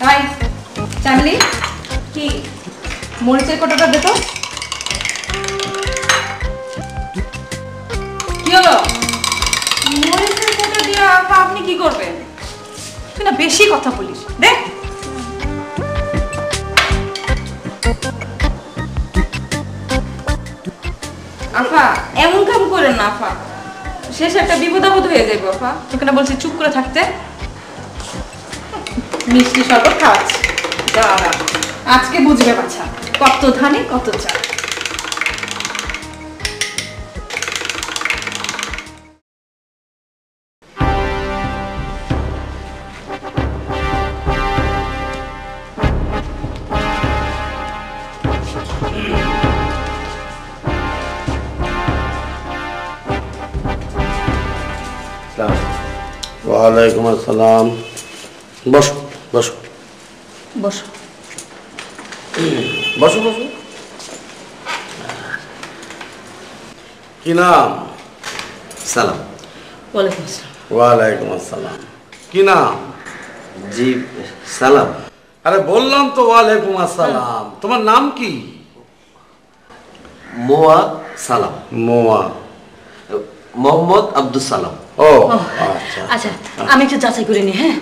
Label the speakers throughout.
Speaker 1: ভাই চামলি কি মরিচের কোটাটা দে তো। কি হলো? মরিচের কোটা দিয়ে আপনি কি করবেন? তুই না বেশি কথা বলিস। দে। আফা এমন কাম করেন না আফা, শেষ একটা বিপদ আপদ হয়ে যাবে আফা। তোকে না বলছি চুপ করে থাকতে। মিষ্টি শরবত খাওয়াচ্ছি, দাঁড়া আজকে বুঝবে বাছা কত ধানে কত চাল।
Speaker 2: ওয়ালাইকুম আসসালাম। বসো বসো
Speaker 1: বসো
Speaker 2: বসো বসো। কি নাম?
Speaker 3: সালাম।
Speaker 1: ওয়ালাইকুম আসসালাম।
Speaker 2: ওয়ালাইকুম আসসালাম। কি নাম?
Speaker 3: জি সালাম।
Speaker 2: আরে বললাম তো ওয়ালাইকুম আসসালাম। তোমার নাম কি?
Speaker 3: মোয়া সালাম।
Speaker 2: মোয়া।
Speaker 3: মোহাম্মদ আব্দুল সালাম।
Speaker 2: ও
Speaker 1: আচ্ছা আচ্ছা, আমি একটু যাচাই করে নিই। হ্যাঁ,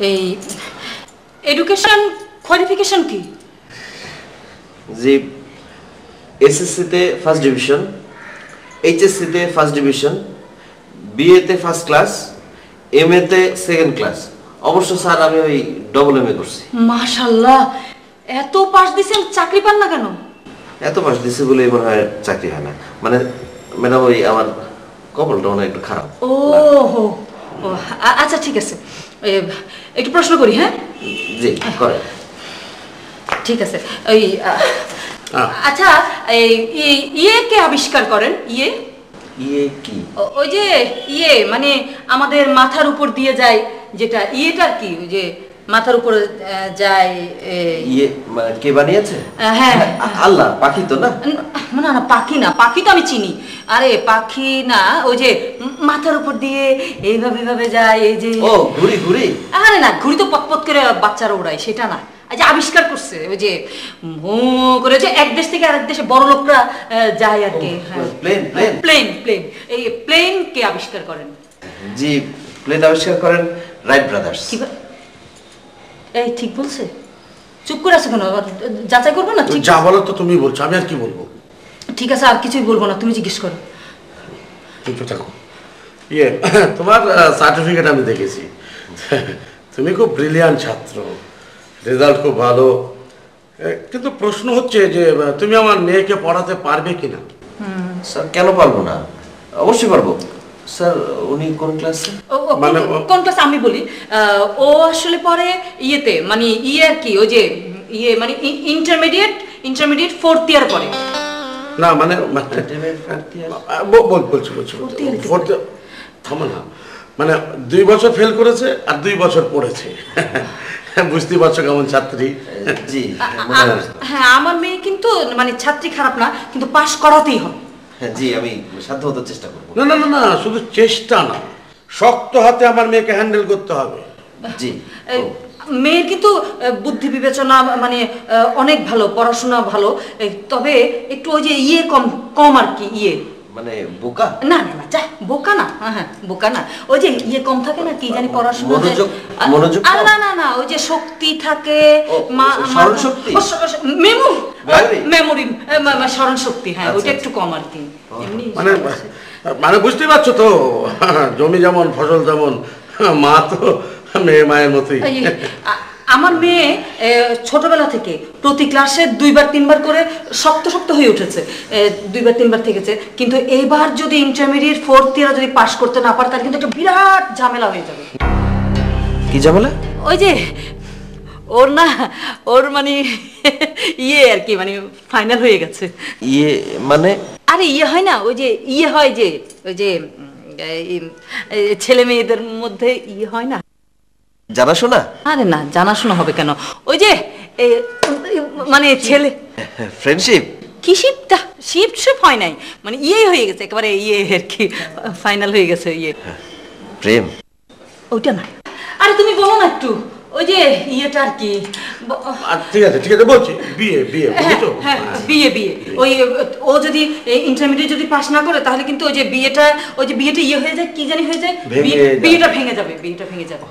Speaker 1: এই এডুকেশন কোয়ালিফিকেশন কি?
Speaker 3: জি এসএসসিতে ফার্স্ট ডিভিশন, এইচএসসিতে ফার্স্ট ডিভিশন, বিএতে ফার্স্ট ক্লাস, এমএতে সেকেন্ড ক্লাস। অবশ্য স্যার আমি ওই ডবল এমএ করছি।
Speaker 1: মাশাআল্লাহ, এত পাস দিছেন, চাকরি পান না কেন?
Speaker 3: এত পাস দিছি বলে মনে হয় চাকরি হয় না। মানে ম্যাডাম ওই আমার কপালটা মনে হয় একটু খারাপ।
Speaker 1: ও হো, আচ্ছা ঠিক আছে, একটু প্রশ্ন করি। হ্যাঁ
Speaker 3: জি করেন।
Speaker 1: ঠিক আছে। ওই আচ্ছা, ইয়ে কে আবিষ্কার করেন? ইয়ে
Speaker 3: ইয়ে কি?
Speaker 1: ওই যে ইয়ে মানে আমাদের মাথার উপর দিয়ে যায় যেটা, ইয়েটা কি? ওই যে মাথার উপরে যায়।
Speaker 3: ইয়ে মানে কে বানিয়েছে?
Speaker 1: হ্যাঁ
Speaker 3: আল্লাহ। পাখি তো না?
Speaker 1: না না, পাখি না, পাখি তো আমি চিনি। আরে পাখি না, ওই যে মাথার উপর দিয়ে এইভাবে এইভাবে যায়, এই যে
Speaker 3: ও ঘুড়ি। ঘুড়ি?
Speaker 1: আরে না, ঘুড়ি তো পতপত করে বাচ্চারা উড়ায়, সেটা না। যে আবিষ্কার করছে ওই যে করে যে এক দেশ থেকে আরেক দেশে বড় লোকরা যায় আর কি।
Speaker 3: প্লেন প্লেন
Speaker 1: প্লেন প্লেন এই প্লেন কে আবিষ্কার করেন?
Speaker 3: জি প্লেন আবিষ্কার করেন রাইট ব্রাদার্স।
Speaker 1: এই ঠিক বলছে? চুপ করে আছো কেন? যাচাই করবো না? ঠিক
Speaker 2: যা বলো তো তুমি বলছো, আমি আর কি বলবো।
Speaker 1: ঠিক আছে, আর কিছুই বলবো না, তুমি জিজ্ঞেস করো।
Speaker 2: চুপ থাকো। ইয়ে তোমার সার্টিফিকেট আমি দেখেছি, তুমি খুব ব্রিলিয়ান্ট ছাত্র, রেজাল্ট খুব ভালো। কিন্তু প্রশ্ন হচ্ছে যে তুমি আমার মেয়েকে পড়াতে পারবে কিনা?
Speaker 3: স্যার কেন পারবো না? অবশ্যই পারবো স্যার। উনি কোন ক্লাসে?
Speaker 1: মানে কোন ক্লাস আমি বলি। ও আসলে পরে ইয়েতে, মানে ইয়ে আর কি, ওই যে ইয়ে মানে ইন্টারমিডিয়েট ফোর্থ ইয়ার পরে।
Speaker 2: না মানে বলছি থামো না, মানে 2 বছর ফেল করেছে আর 2 বছর পড়েছে। বুঝতে পারছো কেমন ছাত্রী।
Speaker 3: জি
Speaker 1: হ্যাঁ, আমার মেয়ে কিন্তু মানে ছাত্রী খারাপ না, কিন্তু পাশ করাতেই হবে।
Speaker 3: জি আমি সাধ্যমতো চেষ্টা করবো।
Speaker 2: না না না না, শুধু চেষ্টা না, শক্ত হাতে আমার মেয়েকে হ্যান্ডেল করতে হবে।
Speaker 3: জি
Speaker 1: মেয়ের কিন্তু বুদ্ধি বিবেচনা মানে অনেক ভালো, পড়াশোনা ভালো, তবে একটু ওই যে ইয়ে কম কম আর কি। ইয়ে
Speaker 3: মানে বোকা?
Speaker 1: না না না, যা বোকা না। হ্যাঁ বোকা না, ওই যে ইয়ে কম থাকে না, কি জানি পড়াশোনা
Speaker 3: মনোযোগ।
Speaker 1: না না না, ওই যে শক্তি থাকে,
Speaker 3: স্মরণ শক্তি,
Speaker 1: মেমোরি, স্মরণ শক্তি। হ্যাঁ ওইটা একটু কম আর কি।
Speaker 2: মানে মানে বুঝতে পারছো তো, জমি যেমন ফসল তেমন, মা তো মেয়ে মায়ের মতোই।
Speaker 1: আমার মেয়ে ছোটবেলা থেকে প্রতি ক্লাসে 2-3 করে শক্ত হয়ে উঠেছে, 2-3 থেকেছে। কিন্তু এইবার যদি ইন্টারমিডিয়েট ফোর্থ ইয়ার যদি পাশ করতে না পারে, তার কিন্তু একটা বিরাট ঝামেলা হয়ে যাবে।
Speaker 3: কি ঝামেলা?
Speaker 1: ওই যে ওর মানে ইয়ে আর কি, মানে ফাইনাল হয়ে গেছে।
Speaker 3: ইয়ে মানে?
Speaker 1: আরে ইয়ে হয় না, ওই যে ইয়ে হয় যে ওই যে ছেলে মেয়েদের মধ্যে ইয়ে হয় না,
Speaker 3: জানাশোনা?
Speaker 1: আরে না, জানাশোনা হবে কেন, ওই যে মানে ছেলে
Speaker 3: ফ্রেন্ডশিপ।
Speaker 1: কি শিপ হয় নাই, মানে ইয়ে হয়ে গেছে একেবারে, ইয়ে আর কি ফাইনাল হয়ে গেছে। ইয়ে
Speaker 3: প্রেম?
Speaker 1: ওইটা না। আরে তুমি বলো না একটু, ওই যে ইয়েটা আর কি
Speaker 2: ঠিক আছে বলছি, বিয়ে বুঝেছো?
Speaker 1: হ্যাঁ বিয়ে ওই ও যদি ইন্টারমিডিয়েট যদি পাস না করে তাহলে কিন্তু ওই যে বিয়েটা ইয়ে হয়ে যায়, কি জানি হয়ে যায়, বিয়েটা ভেঙে যাবে।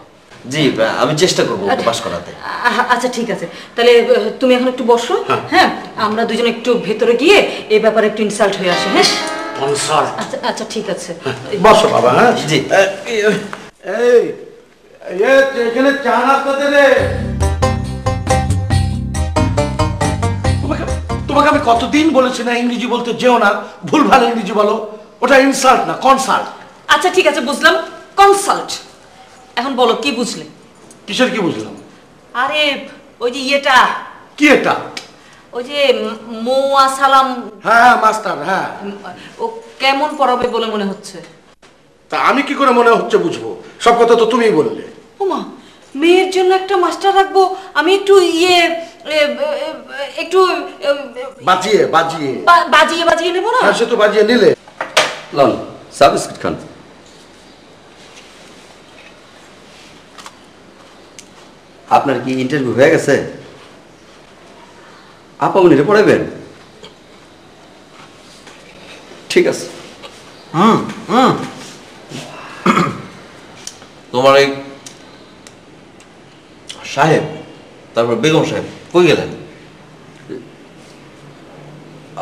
Speaker 3: জি, আমি চেষ্টা করবো পাস করাতে।
Speaker 1: আচ্ছা ঠিক আছে, তাহলে তুমি এখন একটু বসো। হ্যাঁ, আমরা দুজন একটু ভেতরে গিয়ে এই ব্যাপারে একটু ইনসাল্ট হয়ে আসি। হ্যাঁ
Speaker 2: কনসাল্ট।
Speaker 1: আচ্ছা ঠিক আছে,
Speaker 2: বসো বাবা। হ্যাঁ
Speaker 3: জি।
Speaker 2: এই এখানে চা নাস্তা দে রে। তোমাকে আমি কতদিন বলেছি না ইংরেজি বলতে যেও না, ভুলভাল ইংরেজি বলো। ওটা ইনসাল্ট না, কনসাল্ট।
Speaker 1: আচ্ছা ঠিক আছে বুঝলাম, কনসাল্ট। এখন বলো কি বুঝলে?
Speaker 2: কিসের কি বুঝলাম?
Speaker 1: আরে ওই যে ইয়েটা,
Speaker 2: কি এটা?
Speaker 1: ওই যে মোয়া সালাম।
Speaker 2: হ্যাঁ মাস্টার, হ্যাঁ।
Speaker 1: ও কেমন পড়াবে বলে মনে হচ্ছে?
Speaker 2: তা আমি কি করে মনে হচ্ছে বুঝবো? সব কথা তো তুমিই বললে।
Speaker 1: ওমা, মেয়ের জন্য একটা মাস্টার রাখবো, আমি একটু একটু বাজিয়ে নেবো না?
Speaker 2: সে তো বাজিয়ে নিলে।
Speaker 4: লন চা বিস্কুট খান। আপনার কি ইন্টারভিউ হয়ে গেছে? আপামনিরে পড়াবেন? ঠিক আছে।
Speaker 3: তোমার এই সাহেব, তারপর বেগম সাহেব কই গেলেন?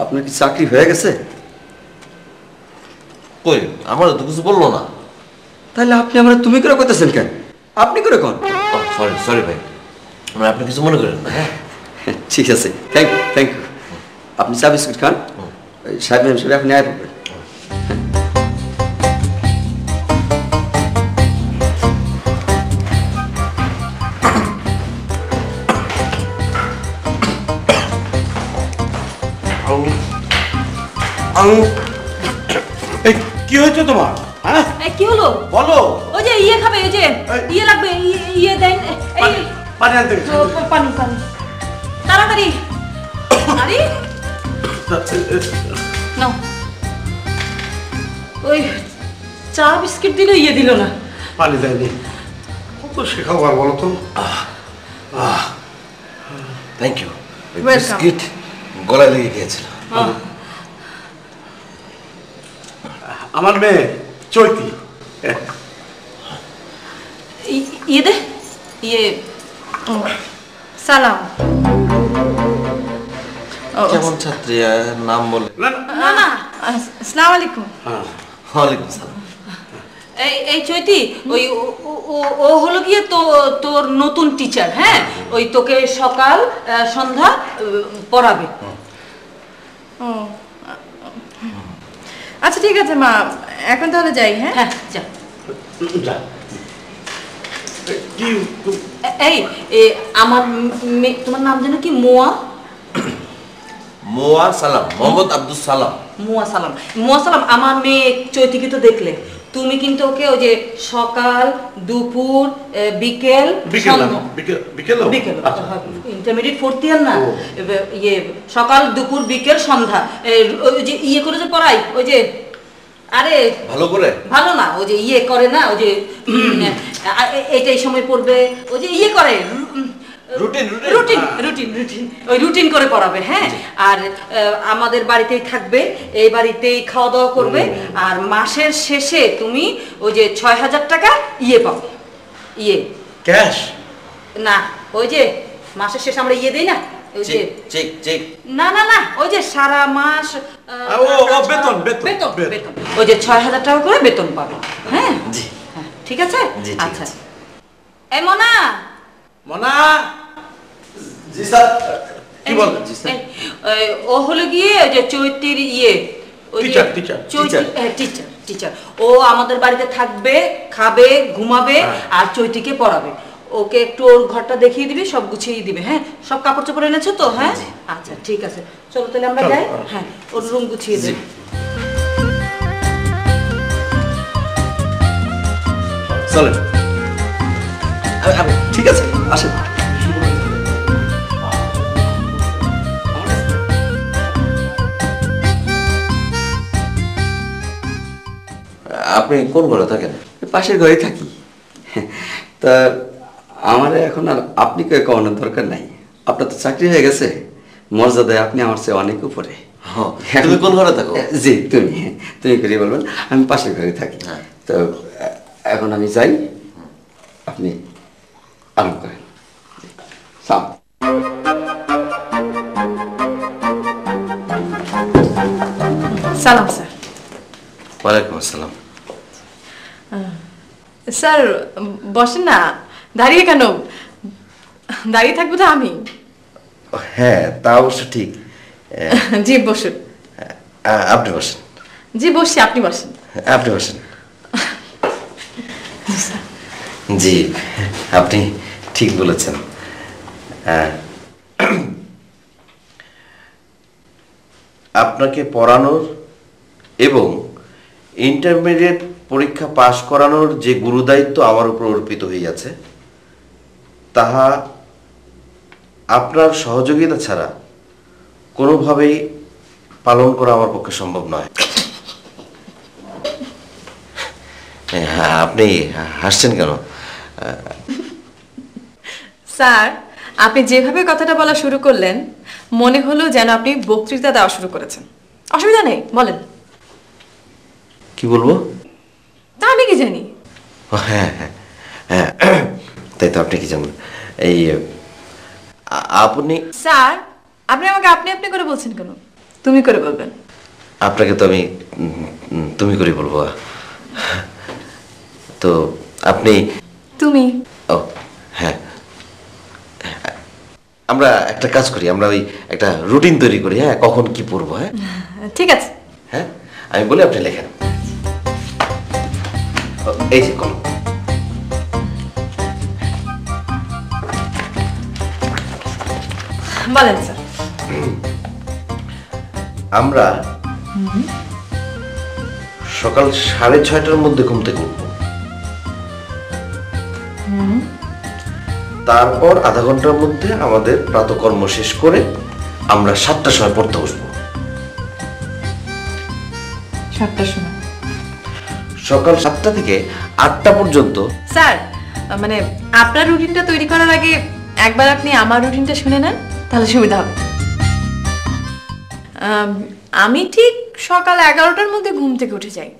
Speaker 4: আপনার কি চাকরি হয়ে গেছে?
Speaker 3: কই, আমার তো কিছু বললো না।
Speaker 4: তাহলে আপনি আমরা তুমি করে কইতেছেন কেন? আপনি করে কোন?
Speaker 3: সরি ভাই, মানে আপনি কিছু মনে করেন না। হ্যাঁ
Speaker 4: ঠিক আছে, থ্যাংক ইউ। আপনি চা বিস্কুট খান, সাহেব ম্যাম সাহেব আপনি আয় পড়বেন।
Speaker 2: এই কি হয়েছে তোমার? হ্যাঁ
Speaker 1: কি হলো
Speaker 2: বলো।
Speaker 1: ওই যে ইয়ে খাবে, ওই যে ইয়ে লাগবে, ইয়ে দেন।
Speaker 2: পানি আনতে গেছি।
Speaker 1: পানি তাড়াতাড়ি। আরে নাও, ওই চা বিস্কিট দিল, ইয়ে দিল না।
Speaker 2: পানি দেয়নি। কত শেখাবো আর বলো তো।
Speaker 3: Thank you.
Speaker 1: Welcome.
Speaker 3: বিস্কিট গলায় লেগে গিয়েছিল।
Speaker 2: আমার মেয়ে চৈতি।
Speaker 1: ইয়ে দে, ইয়ে সালাম।
Speaker 3: কেমন ছাত্রী, নাম বলে?
Speaker 1: না আসসালামু আলাইকুম।
Speaker 3: ওয়ালাইকুম সালাম।
Speaker 1: এই চৈতি, ওই ও হলো গিয়ে তোর নতুন টিচার। হ্যাঁ, ওই তোকে সকাল সন্ধ্যা পড়াবে।
Speaker 5: ও আচ্ছা ঠিক আছে মা, এখন তাহলে যাই। হ্যাঁ
Speaker 1: হ্যাঁ যা।
Speaker 2: কি
Speaker 1: আমার তোমার নাম যেন কি?
Speaker 3: মোয়া সালাম, মোহাম্মদ আব্দুল সালাম।
Speaker 1: মুয়া সালাম। আমার মেয়ে চৈতিকে তো দেখলে, তুমি কিন্তু ওকে ওই যে সকাল দুপুর বিকেল ইন্টারমিডিয়েট ফোর্থ ইয়ার না, ইয়ে সকাল দুপুর বিকেল সন্ধ্যা ওই যে ইয়ে করে যে পড়াই, ওই যে আরে ভালো না, ওই যে ইয়ে করে না, ওই যে এইটাই সময় পড়বে, ওই যে ইয়ে করে রুটিন করে পড়াবে। হ্যাঁ, আর আমাদের বাড়িতেই থাকবে, এই বাড়িতেই খাওয়া দাওয়া করবে, আর মাসের শেষে তুমি ওই যে ৬,০০০ টাকা ইয়ে পাবে। ইয়ে
Speaker 2: ক্যাশ
Speaker 1: না, ওই যে মাসের শেষে আমরা ইয়ে দেই না, ওই যে
Speaker 3: চেক
Speaker 1: না ওই যে সারা মাস
Speaker 2: বেতন
Speaker 1: ওই যে ৬,০০০ টাকা করে বেতন পাবে। হ্যাঁ
Speaker 3: জি
Speaker 1: ঠিক আছে।
Speaker 3: জি, ঠিক
Speaker 1: আচ্ছা
Speaker 3: আছে।
Speaker 1: এই মনা
Speaker 4: জি স্যার।
Speaker 2: কি বল?
Speaker 1: ও হলো গিয়ে ওই যে চৈতির ইয়ে টিচার। ও আমাদের বাড়িতে থাকবে, খাবে, ঘুমাবে, আর চৈতিকে পড়াবে। ওকে একটু ওর ঘরটা দেখিয়ে দিবি, সব গুছিয়ে দিবে। হ্যাঁ, সব কাপড় চোপড় এনেছো তো? হ্যাঁ আচ্ছা ঠিক আছে, চলো তাহলে আমরা যাই। হ্যাঁ, ওর রুম গুছিয়ে দিই।
Speaker 4: চলেন। ঠিক আছে, আসেন।
Speaker 3: আপনি কোন ঘরে থাকেন?
Speaker 4: পাশের ঘরেই থাকি। তা আমার এখন আর আপনি কে কমানোর দরকার নাই, আপনার তো চাকরি হয়ে গেছে, মর্যাদায় আপনি আমার চেয়ে অনেক উপরে।
Speaker 3: তুমি কোন ঘরে থাকো?
Speaker 4: জি তুমি করে বলবেন, আমি পাশের ঘরে থাকি। তো এখন আমি যাই, আপনি আরাম করেন।
Speaker 5: সালাম স্যার।
Speaker 3: ওয়ালাইকুম আসসালাম।
Speaker 5: স্যার বসেন না, দাঁড়িয়ে কেন? দাঁড়িয়ে থাকবো তো আমি।
Speaker 3: হ্যাঁ তা অবশ্য ঠিক।
Speaker 5: জি বসুন।
Speaker 3: আপনি বসেন।
Speaker 5: জি বসছি, আপনি বসেন।
Speaker 3: আপনি বসেন। জি আপনি ঠিক বলেছেন। আপনাকে পড়ানোর এবং ইন্টারমিডিয়েট পরীক্ষা পাশ করানোর যে গুরুদায়িত্ব আমার উপর অর্পিত হইয়াছে, তাহা আপনার সহযোগিতা ছাড়া কোনোভাবেই পালন করা আমার পক্ষে সম্ভব নয়। হ্যাঁ, আপনি হাসছেন কেন?
Speaker 5: স্যার আপনি যেভাবে কথাটা বলা শুরু করলেন, মনে হলো যেন আপনি বক্তৃতা দেওয়া শুরু করেছেন। অসুবিধা নেই, বলেন।
Speaker 3: কি বলবো?
Speaker 5: তা আমি কি জানি?
Speaker 3: হ্যাঁ হ্যাঁ হ্যাঁ, তাই তো। আপনি কি জানেন? এই আপনি
Speaker 5: স্যার আপনি আমাকে আপনি আপনি করে বলছেন কেন? তুমি করে বলবেন।
Speaker 3: আপনাকে তো আমি তুমি করে বলবো। তো আপনি
Speaker 5: তুমি।
Speaker 3: ও হ্যাঁ, আমরা একটা কাজ করি, আমরা ওই একটা রুটিন তৈরি করি। হ্যাঁ, কখন কি পড়বো। হ্যাঁ
Speaker 5: ঠিক আছে।
Speaker 3: হ্যাঁ, আমি বলি, আপনি লেখেন। এই যে কলম।
Speaker 5: বলেন স্যার।
Speaker 3: আমরা সকাল 6:30টার মধ্যে ঘুম থেকে উঠবো। তারপর আধা ঘন্টার মধ্যে আমাদের প্রাতকর্ম শেষ করে আমরা 7টার সময় পড়তে বসবো।
Speaker 5: 7টার সময়?
Speaker 3: সকাল 7টা থেকে 8টা পর্যন্ত।
Speaker 5: স্যার মানে আপনার রুটিনটা তৈরি করার আগে একবার আপনি আমার রুটিনটা শুনে নেন, তাহলে সুবিধা হবে। আমি ঠিক সকাল 11টার মধ্যে ঘুম থেকে উঠে যাই।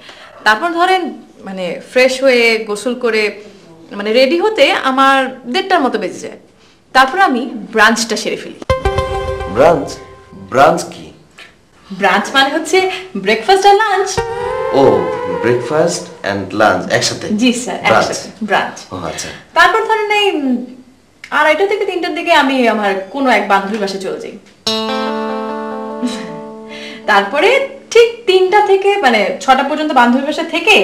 Speaker 5: তারপর ধরেন মানে ফ্রেশ হয়ে গোসল করে মানে রেডি হতে আমার 1:30টার মতো বেজে যায়। তারপর আমি ব্রাঞ্চটা সেরে ফেলি।
Speaker 3: ব্রাঞ্চ? ব্রাঞ্চ কি?
Speaker 5: ব্রাঞ্চ মানে হচ্ছে ব্রেকফাস্ট আর লাঞ্চ।
Speaker 3: ও, ব্রেকফাস্ট এন্ড লাঞ্চ একসাথে?
Speaker 5: জি স্যার, একসাথে ব্রাঞ্চ।
Speaker 3: ও আচ্ছা।
Speaker 5: তারপর ধরেন এই 2:30 থেকে 3টার দিকে আমি আমার কোনো এক বান্ধবীর বাসায় চলে যাই। তারপরে ঠিক 3টা থেকে মানে 6টা পর্যন্ত বান্ধবীর বাসায় থেকে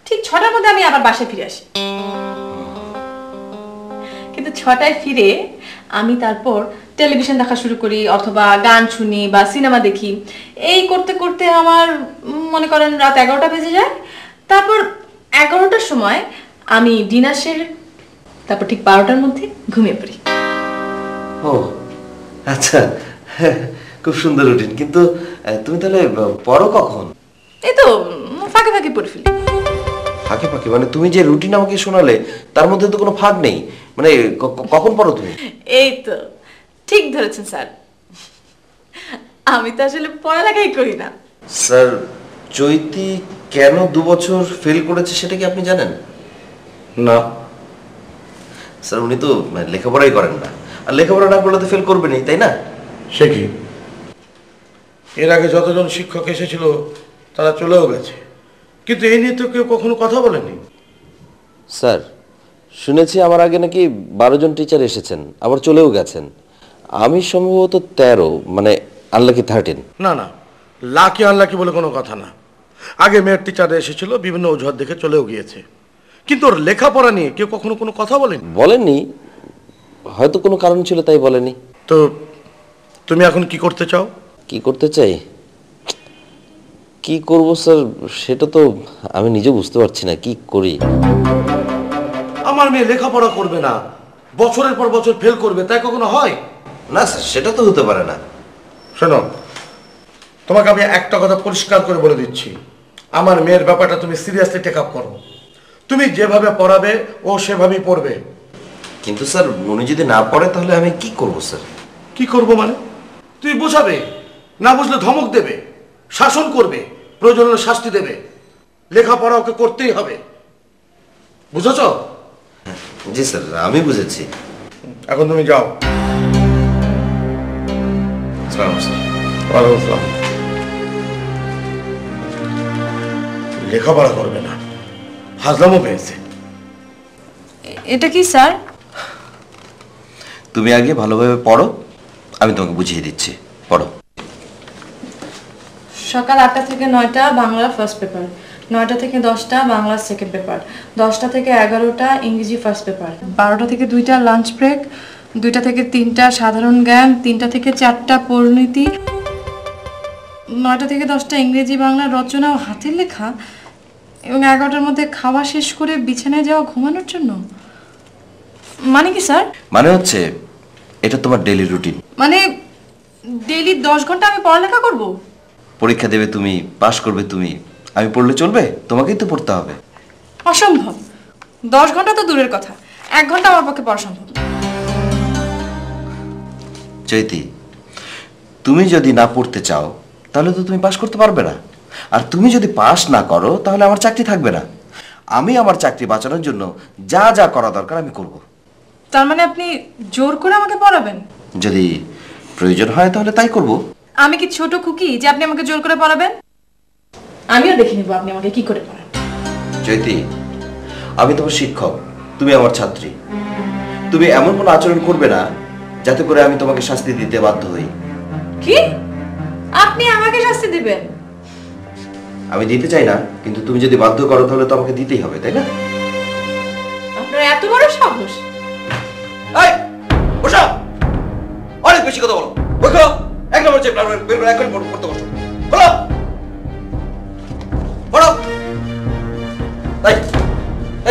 Speaker 5: ঠিক 6টার মধ্যে আমি আবার বাসায় ফিরে আসি। কিন্তু 6টায় ফিরে আমি তারপর টেলিভিশন দেখা শুরু করি, অথবা গান শুনি বা সিনেমা দেখি। এই করতে করতে আমার মনে করেন রাত 11টা বেজে যায়। তারপর 11টার সময় আমি ডিনার সেরে তারপর ঠিক 12টার মধ্যে ঘুমিয়ে পড়ি।
Speaker 3: ও আচ্ছা, খুব সুন্দর রুটিন। কিন্তু তুমি তাহলে পড়ো কখন?
Speaker 5: এই তো ফাঁকে ফাঁকে পড়ে ফেলি।
Speaker 3: ফাঁকে ফাঁকে মানে তুমি যে রুটিন আমাকে শোনালে তার মধ্যে তো কোনো ফাঁক নেই। মানে কখন পড়ো তুমি?
Speaker 5: এই তো ঠিক ধরেছেন স্যার, আমি তো আসলে পড়ালেখাই করি না।
Speaker 3: স্যার, চৈতি কেন 2 বছর ফেল করেছে সেটা কি আপনি জানেন?
Speaker 2: না
Speaker 3: স্যার, উনি তো লেখাপড়াই করেন না, আর লেখাপড়া না করলে তো ফেল করবেনই, তাই না?
Speaker 2: সে কি, এর আগে যতজন শিক্ষক এসেছিল তারা চলেও গেছে, কিন্তু এই নিয়ে তো কেউ কখনো কথা বলেনি।
Speaker 3: স্যার, শুনেছি আমার আগে নাকি 12 জন টিচার এসেছেন, আবার চলেও গেছেন। আমি সম্ভবত 13, মানে আনলাকি 13।
Speaker 2: না না, লাকি আনলাকি বলে কোনো কথা না। আগে মেয়ের টিচাররা এসেছিল, বিভিন্ন অজুহাত দেখে চলেও গিয়েছে, কিন্তু ওর লেখাপড়া নিয়ে কেউ কখনো কোনো কথা বলেনি।
Speaker 3: বলেননি, হয়তো কোনো কারণ ছিল তাই বলেনি।
Speaker 2: তো তুমি এখন কি করতে চাও?
Speaker 3: কি করতে চাই, কি করব স্যার, সেটা তো আমি নিজে বুঝতে পারছি না কি করি।
Speaker 2: আমার মেয়ে লেখাপড়া করবে না, বছরের পর বছর ফেল করবে, তাই কখনো হয়?
Speaker 3: না স্যার, সেটা তো হতে পারে না।
Speaker 2: শোনো, তোমাকে আমি একটা কথা পরিষ্কার করে বলে দিচ্ছি, আমার মেয়ের ব্যাপারটা তুমি সিরিয়াসলি টেক আপ করো। তুমি যেভাবে পড়াবে ও সেভাবেই পড়বে।
Speaker 3: কিন্তু স্যার উনি যদি না পড়ে তাহলে আমি কি করব স্যার?
Speaker 2: কি করব মানে? তুই বোঝাবে, না বুঝলে ধমক দেবে, শাসন করবে, প্রয়োজন হলে শাস্তি দেবে। লেখাপড়া ওকে করতেই হবে, বুঝেছ?
Speaker 3: জি স্যার, আমি বুঝেছি।
Speaker 2: এখন তুমি যাও।
Speaker 3: সালাম স্যার।
Speaker 2: ওয়ালাইকুম আসসালাম। লেখাপড়া করবে না, ফাজলামও পেয়েছে।
Speaker 5: এটা কি স্যার?
Speaker 3: তুমি আগে ভালোভাবে পড়ো, আমি তোমাকে বুঝিয়ে দিচ্ছি। পড়ো।
Speaker 5: সকাল 8টা থেকে 9টা বাংলা ফার্স্ট পেপার, 9টা থেকে 10টা বাংলা সেকেন্ড পেপার, 10টা থেকে 11টা ইংরেজি ফার্স্ট পেপার, 12টা থেকে 2টা লাঞ্চ ব্রেক, 2টা থেকে 3টা সাধারণ জ্ঞান, 3টা থেকে 4টা পরিণতি, 9টা থেকে 10টা ইংরেজি বাংলা রচনা ও হাতের লেখা, এবং 11টার মধ্যে খাওয়া শেষ করে বিছানায় যাওয়া ঘুমানোর জন্য। মানে কি স্যার?
Speaker 3: মানে হচ্ছে এটা তোমার ডেইলি রুটিন।
Speaker 5: মানে ডেইলি 10 ঘন্টা আমি পড়ালেখা করব?
Speaker 3: পরীক্ষা দেবে তুমি, পাশ করবে তুমি, আমি পড়লে চলবে? তোমাকেই তো পড়তে হবে।
Speaker 5: অসম্ভব। 10 ঘন্টা তো দূরের কথা, 1 ঘন্টা আমার পক্ষে পড়া সম্ভব না।
Speaker 3: চৈতি, তুমি যদি না পড়তে চাও তাহলে তো তুমি পাশ করতে পারবে না, আর তুমি যদি পাশ না করো তাহলে আমার চাকরি থাকবে না। আমি আমার চাকরি বাঁচানোর জন্য যা যা করা দরকার আমি করব।
Speaker 5: তার মানে আপনি জোর করে আমাকে পড়াবেন?
Speaker 3: যদি প্রয়োজন হয় তাহলে তাই করব।
Speaker 5: আমি কি ছোট খুকি যে আপনি আমাকে জোর করে পড়াবেন? আমিও দেখে নিব আপনি আমাকে কি করে পড়ান।
Speaker 3: চৈতি, আমি তোমার শিক্ষক, তুমি আমার ছাত্রী। তুমি এমন কোনো আচরণ করবে না যাতে করে আমি তোমাকে শাস্তি দিতে বাধ্য হই।
Speaker 5: কি? আপনি আমাকে শাস্তি দিবেন?
Speaker 3: আমি দিতে চাই না, কিন্তু তুমি যদি বাধ্য করো তাহলে তো আমাকে দিতেই হবে, তাই না?
Speaker 5: আপনার এত বড় সাহস!
Speaker 3: এই বসো, অনেক বেশি কথা বলো। বসো, এক নম্বর চ্যাপ্টার বের করে এখন পড়তে বসো। বলো, পড়ো। এই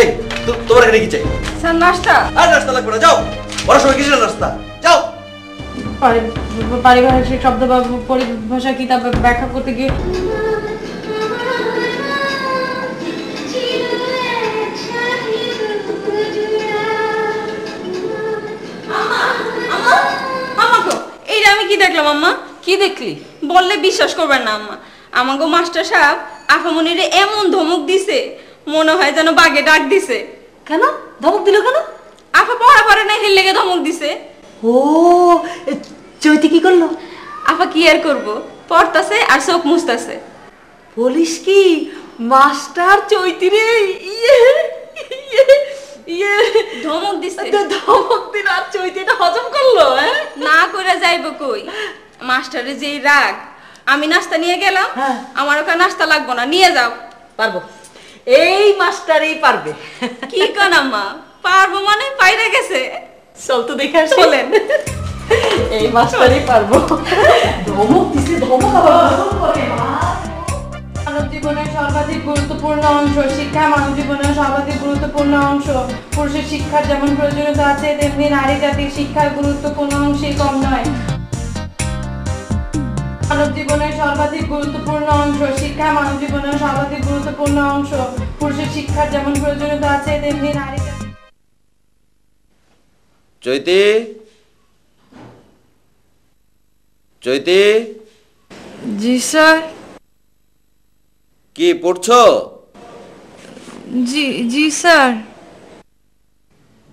Speaker 3: এই তোমার এখানে কি চাই?
Speaker 5: স্যার নাস্তা।
Speaker 3: আর নাস্তা লাগবে না, যাও। পড়াশোনা কিসের নাস্তা? যাও।
Speaker 5: পারিভাষিক শব্দ বা পরিভাষা কিতাব ব্যাখ্যা করতে গিয়ে
Speaker 6: এইটা আমি কি দেখলাম আম্মা?
Speaker 1: কি দেখলি?
Speaker 6: বললে বিশ্বাস করবেন না আম্মা, আমাগো মাস্টার সাহেব আফামনিরে এমন ধমক দিছে মনে হয় যেন বাগে ডাক দিছে।
Speaker 1: কেন ধমক দিল কেন?
Speaker 6: আফা পড়া পারে না, হেল লেগে ধমক দিছে।
Speaker 1: ও, চৈতি কি করলো?
Speaker 6: আফা কি আর করবো, পড়তাছে আর চোখ মুছতাছে।
Speaker 1: বলিস কি? মাস্টার চৈতি রে
Speaker 6: ধমক দিছে।
Speaker 1: ধমক দিল আর চৈতি এটা হজম করলো?
Speaker 6: না করে যাইব কই, মাস্টারের যেই রাগ। আমি নাস্তা নিয়ে গেলাম,
Speaker 1: হ্যাঁ।
Speaker 6: আমার ওখানে নাস্তা লাগবো না, নিয়ে যাও।
Speaker 1: পারবো, এই মাস্টারই পারবে।
Speaker 6: কি কান আম্মা, পারবো মানে পাইরা গেছে।
Speaker 1: চল তো দেখে আসি।
Speaker 6: চলেন।
Speaker 1: এই মাস্টারই পারবো। ধমক দিছে, ধমক আবার হজম করে।
Speaker 5: মানব জীবনের সর্বাধিক গুরুত্বপূর্ণ অংশ শিক্ষা। মানব জীবনের সর্বাধিক গুরুত্বপূর্ণ অংশ। পুরুষের শিক্ষার যেমন প্রয়োজনীয়তা আছে তেমনি নারী জাতির শিক্ষার গুরুত্ব কোনো অংশেই কম নয়। মানব জীবনের সর্বাধিক গুরুত্বপূর্ণ অংশ শিক্ষা। মানব জীবনের সর্বাধিক গুরুত্বপূর্ণ অংশ। পুরুষের শিক্ষার যেমন প্রয়োজনীয়তা আছে তেমনি নারী জাতির।
Speaker 3: চৈতি, চৈতি।
Speaker 5: জি স্যার।
Speaker 3: কি পড়ছো?
Speaker 5: জি জি স্যার।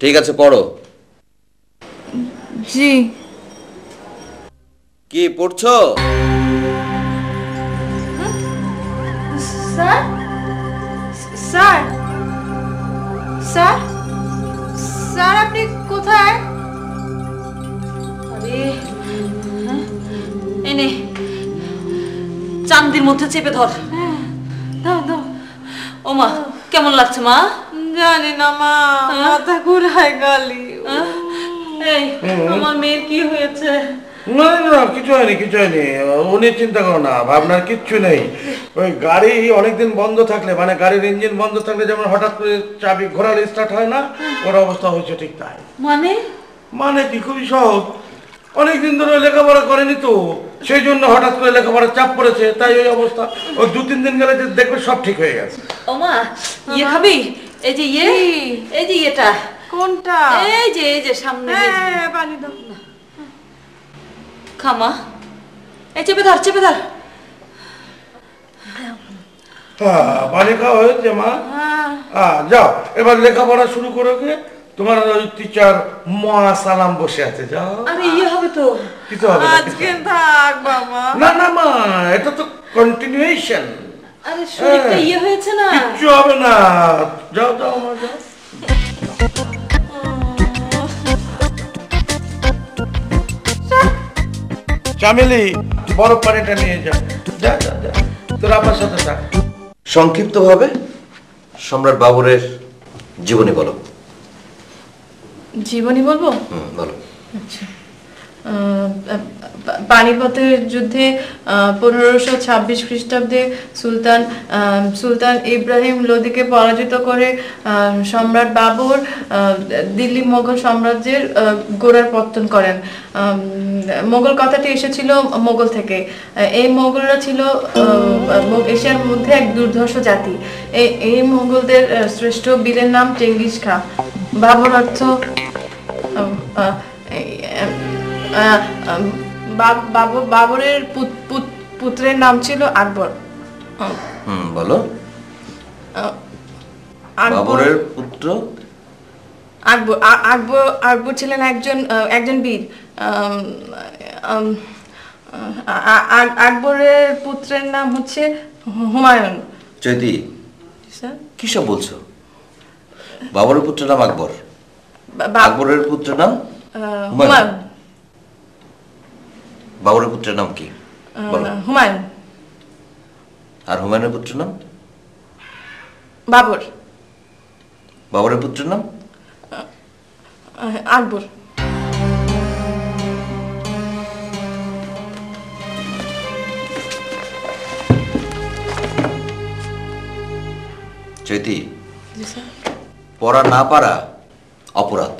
Speaker 3: ঠিক আছে, পড়ো।
Speaker 5: জি।
Speaker 3: কি পড়ছো?
Speaker 5: স্যার স্যার স্যার স্যার আপনি কোথায়?
Speaker 1: আরে এনে চান্দির মধ্যে চেপে ধর।
Speaker 5: দাও দাও।
Speaker 1: ও মা, কেমন লাগছে মা?
Speaker 5: জানি না মা, মাথা ঘুরায় গালি।
Speaker 1: এই আমার মেয়ের কি হয়েছে?
Speaker 2: না না, কিছু হয়নি, কিছু হয়নি। উনি চিন্তা করো না, ভাবনার কিচ্ছু নেই। ওই গাড়ি অনেকদিন বন্ধ থাকলে, মানে গাড়ির ইঞ্জিন বন্ধ থাকলে যেমন হঠাৎ করে চাবি ঘোরালে স্টার্ট হয় না, ওর অবস্থা হয়েছে ঠিক তাই।
Speaker 1: মানে?
Speaker 2: মানে কি, খুবই সহজ। অনেকদিন ধরে লেখাপড়া করেনি তো, সেই জন্য হঠাৎ করে লেখাপড়ার চাপ পড়েছে, তাই ওই অবস্থা। ওই 2-3 দিন গেলে দেখবে সব ঠিক হয়ে গেছে।
Speaker 1: ও মা, ইয়ে খাবি? এই যে ইয়ে, এই যে ইয়েটা
Speaker 5: কোনটা?
Speaker 1: এই যে সামনে
Speaker 5: হ্যাঁ, পানি দাও।
Speaker 1: খামা, এই চেপে ধর, চেপে ধর।
Speaker 2: পানি খাওয়া হয়েছে মা? যাও এবার লেখাপড়া শুরু করো গে। তোমার ওই টিচার মহা সালাম বসে আছে, যাও।
Speaker 1: আরে হবে তো,
Speaker 2: কিছু হবে না,
Speaker 5: আজকে থাক বাবা।
Speaker 2: না না মা, এটা তো কন্টিনিউয়েশন।
Speaker 1: আরে শরীরটা হয়েছে না,
Speaker 2: কিচ্ছু হবে না, যাও যাও মা, যাও। চামেলি, বরফ পানিটা নিয়ে যা, যা যা যা, তোর আপার সাথে থাক।
Speaker 3: সংক্ষিপ্তভাবে সম্রাট বাবরের জীবনী বলো।
Speaker 5: জীবনী বলবো?
Speaker 3: বলো।
Speaker 5: আচ্ছা, পানিপথের যুদ্ধে 1526 খ্রিস্টাব্দে সুলতান ইব্রাহিম লোদিকে পরাজিত করে সম্রাট বাবর দিল্লি মোগল সাম্রাজ্যের গোড়ার পত্তন করেন। মোগল কথাটি এসেছিল মোগল থেকে। এই মোগলরা ছিল এশিয়ার মধ্যে এক দুর্ধর্ষ জাতি। এই মোগলদের শ্রেষ্ঠ বীরের নাম চেঙ্গিস খা। বাবর অর্থ বাবরের পুত্রের নাম ছিল আকবর।
Speaker 3: বলো। বাবরের পুত্র
Speaker 5: আকবর ছিলেন একজন বীর। আকবরের পুত্রের নাম হচ্ছে হুমায়ুন।
Speaker 3: চৈতি, কি সব বলছো? বাবরের পুত্রের নাম আকবর, আকবরের পুত্রের নাম হুমায়ুন। বাবরের পুত্রের নাম কি?
Speaker 5: হুমায়ুন।
Speaker 3: আর হুমায়ুনের পুত্রের নাম?
Speaker 5: বাবর।
Speaker 3: বাবরের পুত্রের নাম?
Speaker 5: আকবর।
Speaker 3: চৈতি, পড়া না পারা অপরাধ,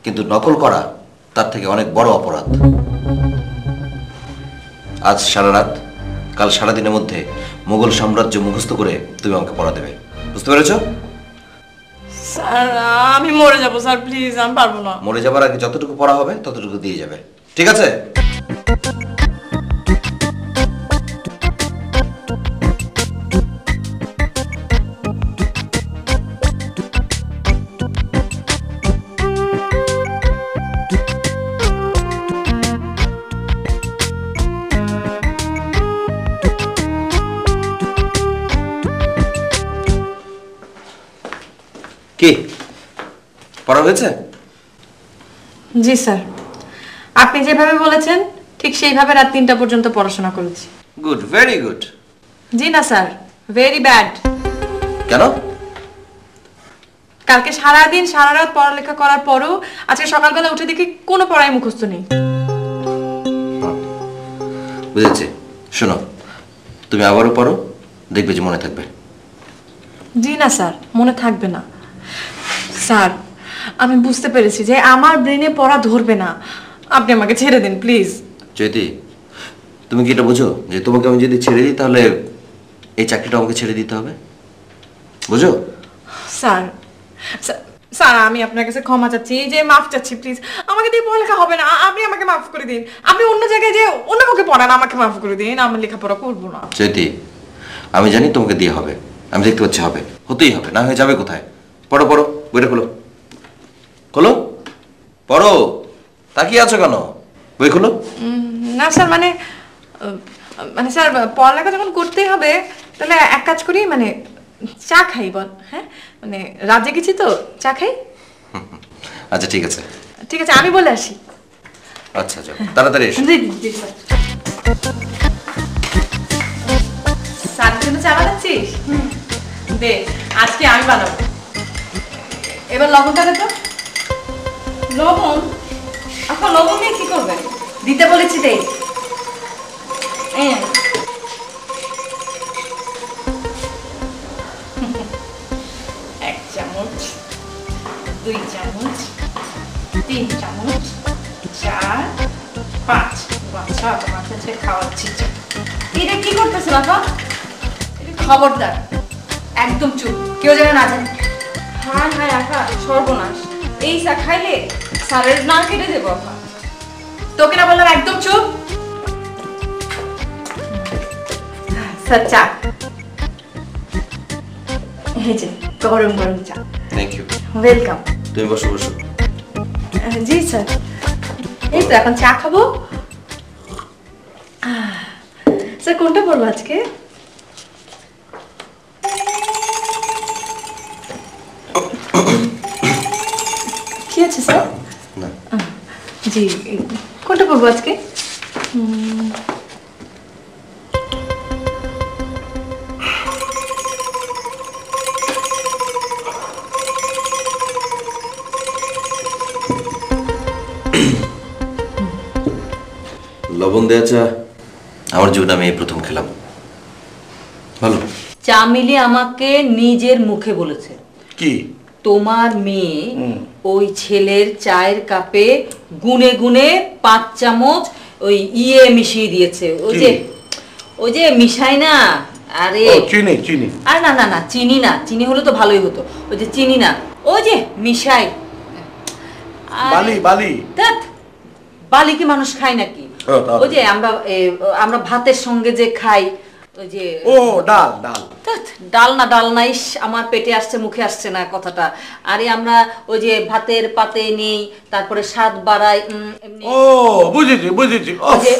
Speaker 3: কিন্তু নকল করা তার থেকে অনেক বড় অপরাধ। আজ সারা রাত, কাল সারাদিনের মধ্যে মুঘল সাম্রাজ্য মুখস্থ করে তুমি আমাকে পড়া দেবে, বুঝতে পেরেছ?
Speaker 5: স্যার আমি মরে যাবো স্যার, প্লিজ, আমি পারবো না।
Speaker 3: মরে যাবার আগে যতটুকু পড়া হবে ততটুকু দিয়ে যাবে, ঠিক আছে? কি পড়া হয়েছে?
Speaker 5: জি স্যার, আপনি যেভাবে বলেছেন ঠিক সেইভাবে রাত 3টা পর্যন্ত পড়াশোনা করেছি।
Speaker 3: Good, very good.
Speaker 5: জি না স্যার, ভেরি ব্যাড।
Speaker 3: কেন?
Speaker 5: কালকে সারাদিন সারা রাত পড়ালেখা করার পরও আজকে সকালবেলা উঠে দেখি কোনো পড়াই মুখস্থ নেই।
Speaker 3: বুঝেছি, শোনো, তুমি আবারও পড়ো, দেখবে যে মনে থাকবে।
Speaker 5: জি না স্যার, মনে থাকবে না। স্যার আমি বুঝতে পেরেছি যে আমার ব্রেনে পড়া ধরবে না, আপনি আমাকে ছেড়ে দিন প্লিজ।
Speaker 3: চৈতি, তুমি কি এটা বুঝো যে তোমাকে আমি যদি ছেড়ে দিই তাহলে এই চাকরিটা আমাকে ছেড়ে দিতে হবে, বুঝো?
Speaker 5: স্যার স্যার আমি আপনার কাছে ক্ষমা চাচ্ছি, এই যে মাফ চাচ্ছি, প্লিজ আমাকে দিয়ে পড়ালেখা হবে না, আপনি আমাকে মাফ করে দিন। আপনি অন্য জায়গায় যে অন্য কাউকে পড়ান, আমাকে মাফ করে দিন, আমি লেখাপড়া করবো না।
Speaker 3: চৈতি, আমি জানি তোমাকে দিয়ে হবে, আমি দেখতে পাচ্ছি হবে, হতেই হবে, না হয়ে যাবে কোথায়? পড়ো পড়ো, বইটা খোলো, খোলো, পড়ো। তাকিয়ে আছো কেন? বই খোলো।
Speaker 5: না স্যার, মানে স্যার পড়ালেখা যখন করতেই হবে তাহলে এক কাজ করি, মানে চা খাই বল। হ্যাঁ, মানে রাজ্যে গেছি তো, চা খাই।
Speaker 3: আচ্ছা ঠিক আছে,
Speaker 5: ঠিক আছে, আমি বলে আসি।
Speaker 3: আচ্ছা যাও, তাড়াতাড়ি এসো।
Speaker 5: জি জি স্যার। স্যারের জন্য চা বানাচ্ছিস? দে, আজকে আমি বানাবো। এবার লবণটা দে তো।
Speaker 1: লবণ? আপা লবণ দিয়ে কি করবেন?
Speaker 5: দিতে বলেছি, দে।
Speaker 1: এক চামচ, 2 চামচ, 3 চামচ, 4, 5। বাচ্চা তোমার কাছে খাওয়াচ্ছি।
Speaker 5: এটা কি করতেছ বাবা? খবরদার, একদম চুপ, কেউ যেন না জানে।
Speaker 6: হায় হায় আফা, সর্বনাশ। এই চা খাইলে স্যারের না কেটে দেবো আফা।
Speaker 5: তোকে না বললাম একদম চুপ। স্যার চা, এই যে গরম গরম চা।
Speaker 3: Thank you.
Speaker 5: ওয়েলকাম।
Speaker 3: তুমি বসো বসো।
Speaker 5: জি স্যার, এই তো এখন চা খাবো। স্যার কোনটা পড়বো আজকে? কি আছে স্যার?
Speaker 3: না
Speaker 5: জি, কোনটা পড়বো আজকে?
Speaker 3: লবণ দেয়া চা আমার জীবনে আমি এই প্রথম খেলাম, ভালো।
Speaker 1: চামিলি আমাকে নিজের মুখে বলেছে
Speaker 2: কি
Speaker 1: তোমার মেয়ে ওই ছেলের চায়ের কাপে গুনে গুনে 5 চামচ ওই মিশিয়ে দিয়েছে। ওই যে মিশাই না, আরে
Speaker 2: চিনি চিনি
Speaker 1: আর না না না চিনি না, চিনি হলে তো ভালোই হতো। ওই যে চিনি না, ওই যে মিশাই।
Speaker 2: বালি বালি
Speaker 1: ধ্যাৎ, বালি কি মানুষ খায় নাকি? ওই যে আমরা ভাতের সঙ্গে যে খাই, ওই যে
Speaker 2: ও ডাল ডাল
Speaker 1: ধ্যাৎ, ডাল না, ইস আমার পেটে আসছে, মুখে আসছে না কথাটা। আরে আমরা ওই যে ভাতের পাতে নেই, তারপরে স্বাদ বাড়াই, এমনি
Speaker 2: ও বুঝেছি বুঝেছি।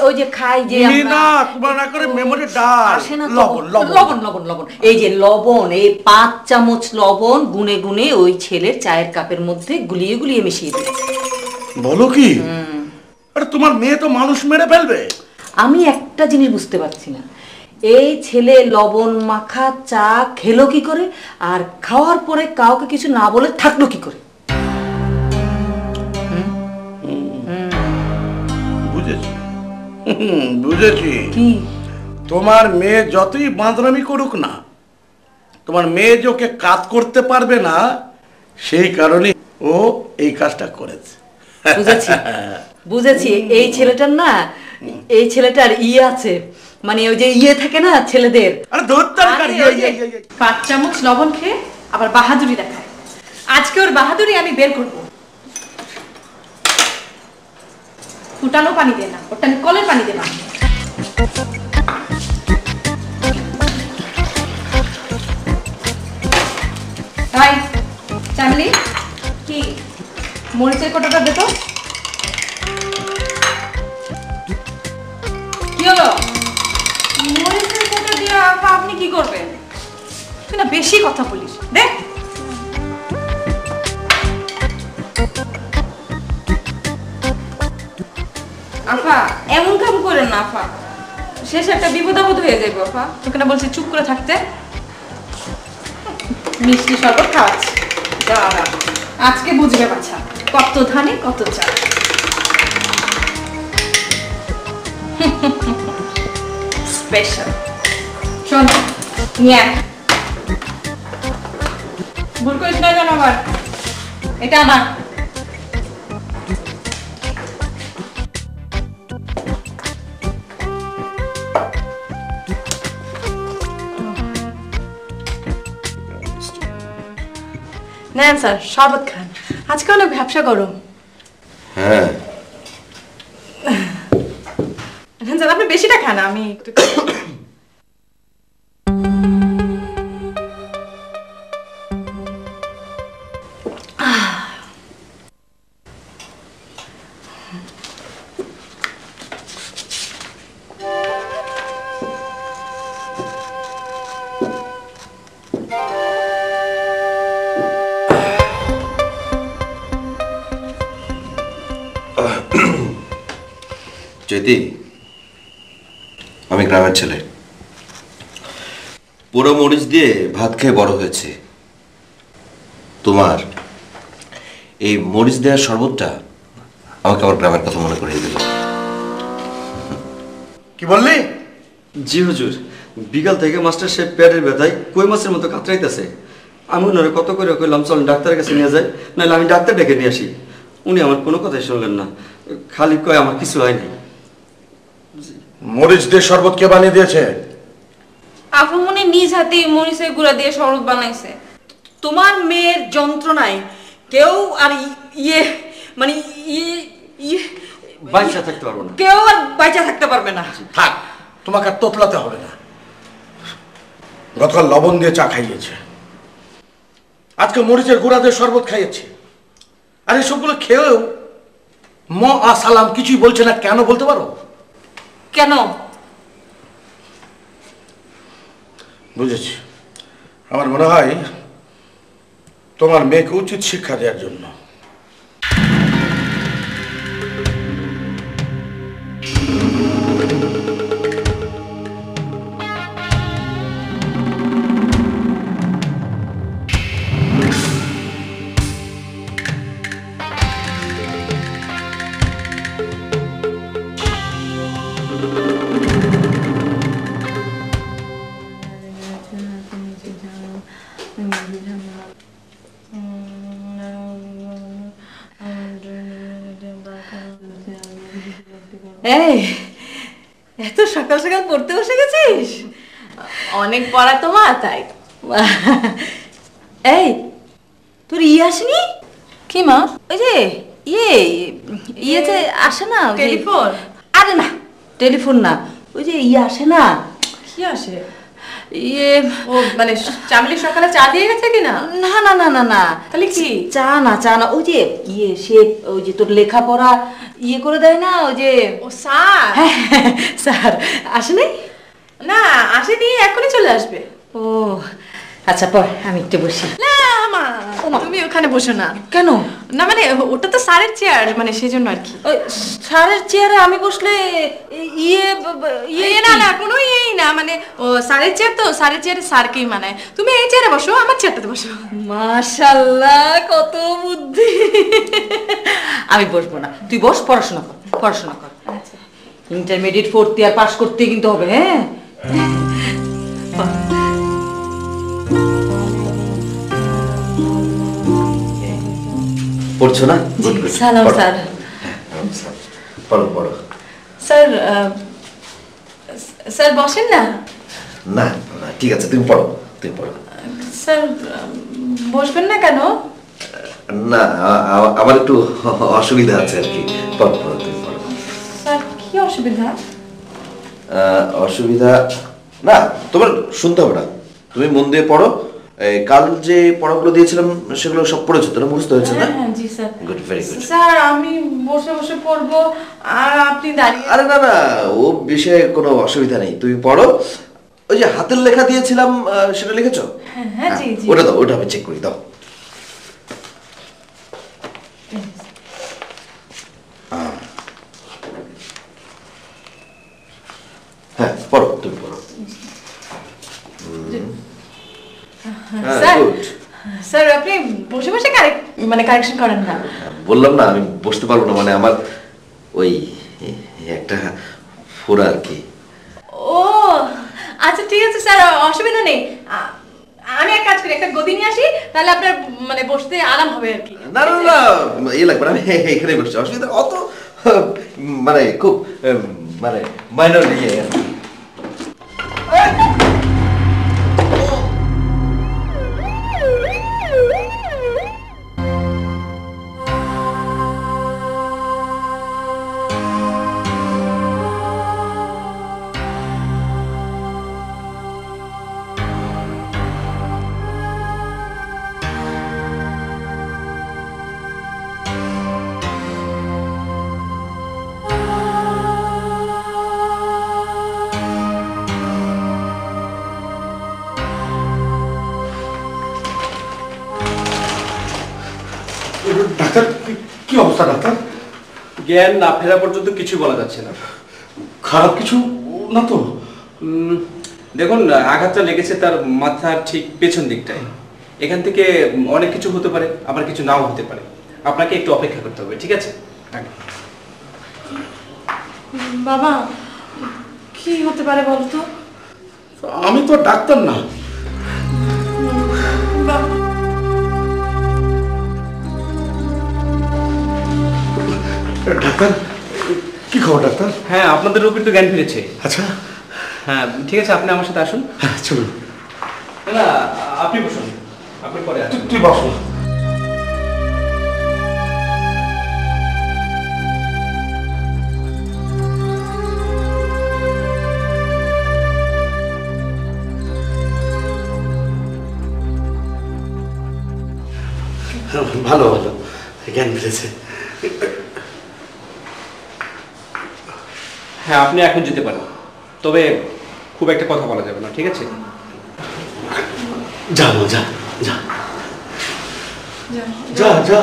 Speaker 1: ওই যে খাই যে
Speaker 2: না তোমার না করে মেমোরি ডাল,
Speaker 1: আসে না তো।
Speaker 2: লবণ লবণ
Speaker 1: লবণ লবণ লবণ, এই যে লবণ, এই 5 চামচ লবণ গুনে গুনে ওই ছেলের চায়ের কাপের মধ্যে গুলিয়ে গুলিয়ে মিশিয়ে দিয়েছে।
Speaker 2: বলো কি? আরে তোমার মেয়ে তো মানুষ মেরে ফেলবে।
Speaker 1: আমি একটা জিনিস বুঝতে পারছি না, এই ছেলে লবণ মাখা চা খেলো কি করে, আর খাওয়ার পরে কাউকে কিছু না বলে থাকলো কি করে?
Speaker 2: বুঝেছি বুঝেছি।
Speaker 1: কি?
Speaker 2: তোমার মেয়ে যতই বাঁদরামি করুক না, তোমার মেয়ে যে ওকে কাজ করতে পারবে না, সেই কারণে ও এই কাজটা করেছে।
Speaker 1: বুঝেছি এই ছেলেটার না, এই ছেলেটার আছে, মানে ওই যে থাকে না ছেলেদের,
Speaker 2: আরে ধর তরকারি।
Speaker 5: 5 চামচ লবণ খেয়ে আবার বাহাদুরি দেখায়। আজকে ওর বাহাদুরি আমি বের করবো। ফুটানো পানি দে না, ওটা আমি কলের পানি দেব। তাই চামলি কি মরিচের কোটাটা দে তো। কি হলো?
Speaker 6: মরিচের কোটা দিয়ে আপা আপনি কি করবেন?
Speaker 5: তুই না বেশি কথা বলিস, দেখ।
Speaker 6: আফা এমন কাম করেন না আফা, শেষ একটা বিপদ আপদ হয়ে যাবে আফা।
Speaker 5: তোকে না বলছি চুপ করে থাকতে। মিষ্টি শরবত খাওয়াচ্ছি, দাঁড়া, আজকে বুঝবে বাছা কত ধানে কত চাল। স্পেশাল। শোন নিয়ে আয়। ভুল করিস না যেন আবার। এটা আমার। নেন স্যার শরবত খান, আজকে অনেক ব্যবসা গরম।
Speaker 3: হ্যাঁ
Speaker 5: নেন স্যার, আপনি বেশিটা খান, আমি একটু
Speaker 3: চৈতি, আমি গ্রামের ছেলে, পুরো মরিচ দিয়ে ভাত খেয়ে বড় হয়েছে। তোমার এই মরিচ দেওয়ার শরবতটা আমাকে আমার গ্রামের কথা মনে করিয়ে দিল।
Speaker 2: কি বললি?
Speaker 4: জি হুজুর, বিকাল থেকে মাস্টার সাহেব পেটের ব্যথায় কই মাছের মতো কাতরাইতেছে। আমি ওনারে কত করে কইলাম চল ডাক্তারের কাছে নিয়ে যাই, নাহলে আমি ডাক্তার ডেকে নিয়ে আসি। উনি আমার কোনো কথাই শুনলেন না, খালি কয় আমার কিছু হয়নি।
Speaker 2: মরিচ দিয়ে শরবত কে বানিয়ে দিয়েছে?
Speaker 6: আফামনি নিজ হাতে মরিচের গুঁড়া দিয়ে শরবত বানাইছে।
Speaker 1: তোমার মেয়ের যন্ত্রণায় কেউ আর ইয়ে মানে ইয়ে ইয়ে
Speaker 4: বাচ্চা থাকতে পারবো না।
Speaker 1: কেউ আর বাইচা থাকতে পারবে না।
Speaker 2: থাক, তোমাকে আর তোতলাতে হবে না। গতকাল লবণ দিয়ে চা খাইয়েছে, আজকে মরিচের গুঁড়া দিয়ে শরবত খাইয়েছে, আর এসবগুলো খেয়েও সালাম কিছুই বলছে না। কেন বলতে পারো?
Speaker 1: কেন?
Speaker 2: বুঝেছি, আমার মনে হয় তোমার মেয়েকে উচিত শিক্ষা দেওয়ার জন্য।
Speaker 1: এই এত সকাল সকাল পড়তে বসে গেছিস?
Speaker 5: অনেক পড়া তো মা, তাই।
Speaker 1: এই তোর আসেনি?
Speaker 5: কি মা?
Speaker 1: ওই যে ইয়েতে আসে না,
Speaker 5: টেলিফোন?
Speaker 1: আরে না, টেলিফোন না, ওই যে আসে না।
Speaker 5: কি আসে? ও মানে চামলি সকালে চা দিয়ে গেছে কিনা?
Speaker 1: না না না না না,
Speaker 5: তাহলে কি?
Speaker 1: চা না, ওই যে সে ওই যে তোর লেখাপড়া করে দেয় না, ওই যে।
Speaker 5: ও স্যার?
Speaker 1: হ্যাঁ স্যার আসে নাই?
Speaker 5: না আসেনি, এখনই চলে আসবে।
Speaker 1: ও আচ্ছা, পর আমি একটু বসি।
Speaker 5: না মা, তুমি ওখানে বসো না।
Speaker 1: কেন?
Speaker 5: না মানে ওটা তো স্যারের চেয়ার, মানে সেজন্য আর কি।
Speaker 1: ওই স্যারের চেয়ারে আমি বসলে
Speaker 5: না কোনো ইয়েই না, মানে ও স্যারের চেয়ার তো, স্যারের চেয়ারে স্যারকেই মানায়। তুমি এই চেয়ারে বসো, আমার চেয়ারটাতে বসো।
Speaker 1: মাশাআল্লাহ, কত বুদ্ধি। আমি বসবো না, তুই বস, পড়াশোনা কর।
Speaker 5: আচ্ছা।
Speaker 1: ইন্টারমিডিয়েট 4th ইয়ার পাস করতে কিন্তু হবে। হ্যাঁ
Speaker 3: পড়ছো না? Good good.
Speaker 1: সালাম স্যার।
Speaker 3: পড়ো পড়ো।
Speaker 5: স্যার স্যার বসেন না।
Speaker 3: না না, ঠিক আছে, তুমি পড়ো, তুমি পড়ো।
Speaker 5: স্যার বসবেন না কেন?
Speaker 3: না, আমার একটু অসুবিধা আছে আর কি। পড়ো পড়ো, তুমি পড়ো।
Speaker 5: স্যার কি অসুবিধা?
Speaker 3: অসুবিধা না, তোমার শুনতে হবে না, তুমি মন দিয়ে পড়ো। কাল যে পড়াগুলো দিয়েছিলাম সেগুলো সব পড়েছো তো? মুখস্থ হয়েছে না?
Speaker 5: হ্যাঁ জি sir.
Speaker 3: Good, very good.
Speaker 5: Sir আমি বসে বসে পড়বো আর আপনি দাঁড়িয়ে।
Speaker 3: আরে না না, ও বিষয়ে কোনো অসুবিধা নেই, তুমি পড়ো। ওই যে হাতের লেখা দিয়েছিলাম সেটা লিখেছো?
Speaker 5: হ্যাঁ জি জি।
Speaker 3: ওটা দাও, ওটা আমি চেক করি, দাও। হ্যাঁ পড়ো, তুমি পড়ো।
Speaker 5: স্যার স্যার আপনি বসে বসে কারেকশন করেন না?
Speaker 3: বললাম না আমি বসতে পারবো না, মানে আমার ওই একটা ফোড়া আর কি।
Speaker 5: ও আচ্ছা ঠিক আছে স্যার, অসুবিধা নেই। আমি এক কাজ করি, একটা গদি নিয়ে আসি, তাহলে আপনার মানে বসতে আরাম হবে আর কি।
Speaker 3: না না না, লাগবে না, আমি এখানে বসছি, অসুবিধা অত মানে খুব মানে মাইনর নিয়ে আর কি।
Speaker 2: ডাক্তার, কি অবস্থা ডাক্তার?
Speaker 7: জ্ঞান না ফেরা পর্যন্ত কিছু বলা যাচ্ছে না।
Speaker 2: খারাপ কিছু না তো?
Speaker 7: দেখুন, আঘাতটা লেগেছে তার মাথার ঠিক পেছন দিকটায়। এখান থেকে অনেক কিছু হতে পারে, আবার কিছু নাও হতে পারে। আপনাকে একটু অপেক্ষা করতে হবে, ঠিক আছে?
Speaker 5: বাবা কি হতে পারে বলো তো?
Speaker 2: আমি তো ডাক্তার না। ডাক্তার, কি খবর ডাক্তার?
Speaker 7: হ্যাঁ, আপনাদের রোগীর তো জ্ঞান ফিরেছে।
Speaker 2: আচ্ছা
Speaker 7: হ্যাঁ ঠিক আছে, আপনি আমার সাথে আসুন।
Speaker 2: হ্যাঁ চলুন।
Speaker 7: না আপনি বসুন, আপনি পরে আসুন।
Speaker 2: তুই বসো। ভালো ভালো, জ্ঞান ফিরেছে।
Speaker 7: হ্যাঁ, আপনি এখন যেতে পারেন, তবে খুব একটা কথা বলা যাবে না, ঠিক আছে?
Speaker 2: যা মা, যা যা যা যা।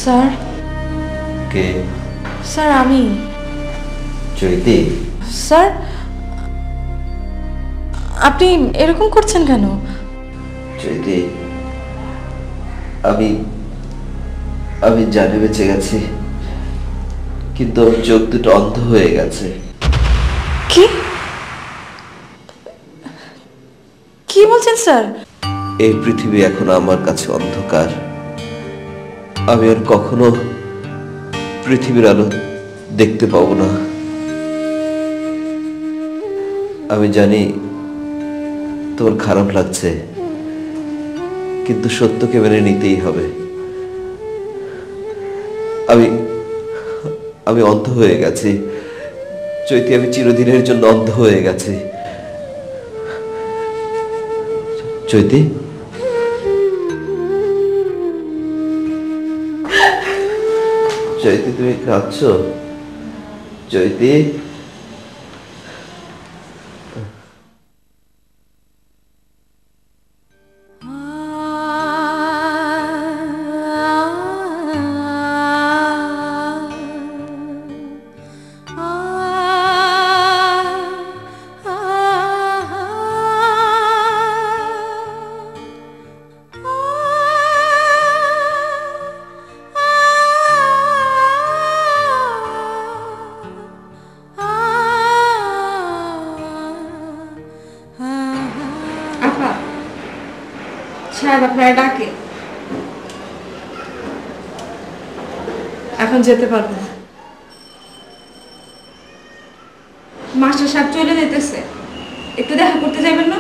Speaker 5: স্যার,
Speaker 3: কে?
Speaker 5: স্যার আমি।
Speaker 3: চৈতি,
Speaker 5: স্যার, আপনি এরকম করছেন কেন?
Speaker 3: চৈতি, আমি আমি জানে বেঁচে গেছি, কিন্তু ওর চোখ দুটো অন্ধ হয়ে গেছে।
Speaker 5: কি কি বলছেন স্যার?
Speaker 3: এই পৃথিবী এখন আমার কাছে অন্ধকার। আমি আর কখনো পৃথিবীর আলো দেখতে পাবো না। আমি জানি তোমার খারাপ লাগছে, কিন্তু সত্যকে মেনে নিতেই হবে। আমি আমি অন্ধ হয়ে গেছি চৈতি, আমি চিরদিনের জন্য অন্ধ হয়ে গেছি। চৈতি, চৈতি, তুমি কাঁদছো? চৈতি,
Speaker 6: আপা, সাহেব আপনারা ডাকে।
Speaker 5: এখন যেতে পারবো না।
Speaker 6: মাস্টার সাহেব চলে যেতেছে, একটু দেখা করতে যাবেন না?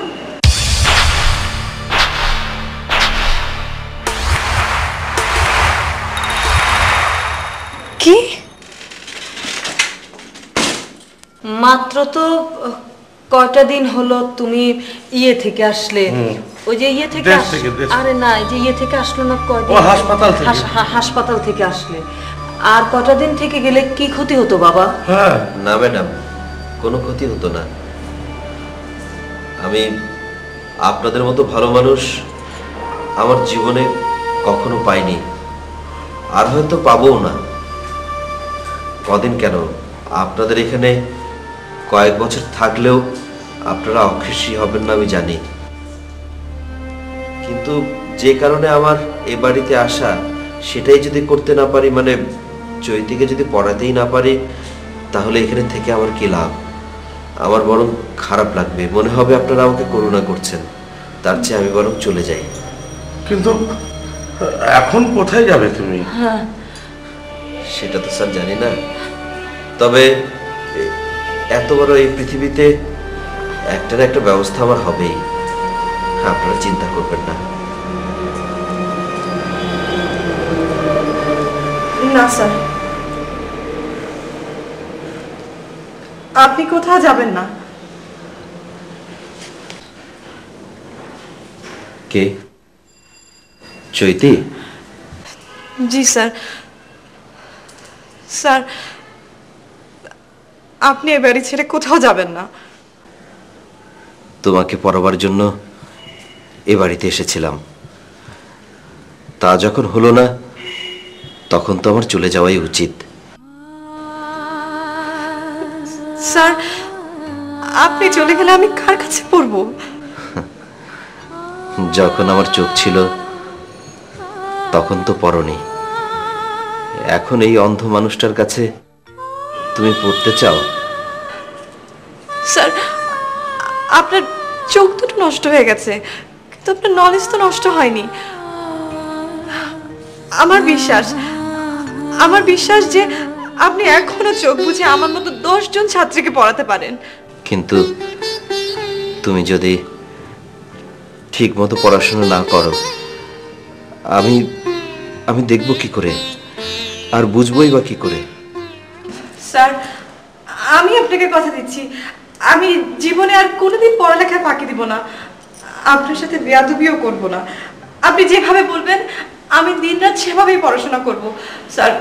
Speaker 5: কি?
Speaker 1: মাত্র তো কয়টা দিন হলো তুমি ইয়ে থেকে আসলে। ওই যে ইয়ে থেকে
Speaker 2: দেশ থেকে, দেশ থেকে।
Speaker 1: আরে না, এই যে ইয়ে থেকে আসলো না কয়দিন?
Speaker 2: ও, হাসপাতাল থেকে।
Speaker 1: হাসপাতাল থেকে আসলে। আর কটা দিন থেকে গেলে কি ক্ষতি হতো বাবা?
Speaker 2: হ্যাঁ,
Speaker 3: না ম্যাডাম, কোনো ক্ষতি হতো না। আমি আপনাদের মতো ভালো মানুষ আমার জীবনে কখনো পাইনি, আর হয়তো পাবও না। কদিন কেন, আপনাদের এখানে কয়েক বছর থাকলেও আপনারা অখুশি হবেন না আমি জানি, কিন্তু যে কারণে আমার এ বাড়িতে আসা সেটাই যদি করতে না পারি, মানে চৈতিকে যদি পড়াতেই না পারি, তাহলে এখানে থেকে আমার কি লাভ? আমার বরং খারাপ লাগবে, মনে হবে আপনারা আমাকে করুণা করছেন। তার চেয়ে আমি বরং চলে যাই।
Speaker 2: কিন্তু এখন কোথায় যাবে তুমি?
Speaker 3: সেটা তো স্যার জানি না, তবে এত বড় এই পৃথিবীতে একটা না একটা ব্যবস্থা আমার হবেই, আপনারা চিন্তা করবেন না।
Speaker 5: না স্যার, আপনি কোথাও যাবেন না।
Speaker 3: কে? চৈতি?
Speaker 5: জি স্যার। স্যার, আপনি এ বাড়ি ছেড়ে কোথাও যাবেন না।
Speaker 3: তোমাকে পড়াবার জন্য এ বাড়িতে এসেছিলাম, তা যখন হলো না তখন তো আমার চলে যাওয়াই উচিত।
Speaker 5: স্যার,
Speaker 8: আপনি চলে গেলে আমি কার কাছে পড়বো?
Speaker 3: যখন আমার চোখ ছিল তখন তো পড়নি, এখন এই অন্ধ মানুষটার কাছে তুমি পড়তে চাও?
Speaker 8: স্যার, আপনার চোখ দুটো নষ্ট হয়ে গেছে, কিন্তু আপনার নলেজ তো নষ্ট হয়নি। আমার বিশ্বাস যে আপনি এখনো চোখ বুঝে আমার মতো 10 জন ছাত্রীকে পড়াতে পারেন।
Speaker 3: কিন্তু তুমি যদি ঠিক মতো পড়াশোনা না করো, আমি দেখব কি করে, আর বুঝবই বা কি করে?
Speaker 8: স্যার, আমি আপনাকে কথা দিচ্ছি, আমি জীবনে আর কোনোদিন পড়ালেখায় ফাঁকি দিব না, আপনার সাথে বেয়াদবিও করব না। আপনি যেভাবে বলবেন আমি দিনরাত সেভাবেই পড়াশোনা করব। স্যার